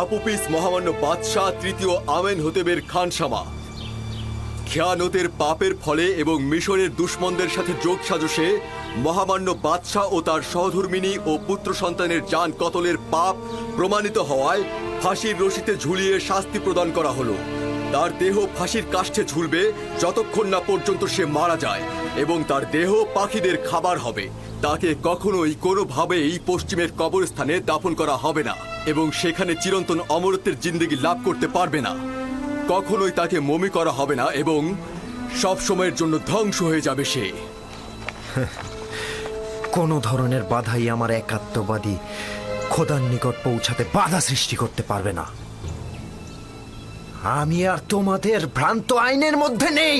আপুপিস মহামান্য বাদশাহ তৃতীয় আমেনহোতেবের খানসামা খেয়ানতের পাপের ফলে এবং মিশরের দুশমনদের সাথে যোগ সাজসে মহামান্য বাদশাহ ও তার সহধর্মিণী ও পুত্র সন্তানের জান কতলের পাপ প্রমাণিত হওয়ায় ফাঁসির রশিতে ঝুলিয়ে শাস্তি প্রদান করা হলো। তার দেহ ফাঁসির কাষ্ঠে ঝুলবে যতক্ষণ না পর্যন্ত সে মারা যায়, এবং তার দেহ পাখিদের খাবার হবে। তাকে কখনোই কোনোভাবেই পশ্চিমের কবরস্থানে দাফন করা হবে না, এবং সেখানে চিরন্তন অমরত্বের জিন্দেগি লাভ করতে পারবে না। কখনোই তাকে মমি করা হবে না, এবং সব সময়ের জন্য ধ্বংস হয়ে যাবে সে। কোনো ধরনের বাধাই আমার একাত্মবাদী খোদার নিকট পৌঁছাতে বাধা সৃষ্টি করতে পারবে না। আমি আর তোমাদের ভ্রান্ত আইনের মধ্যে নেই।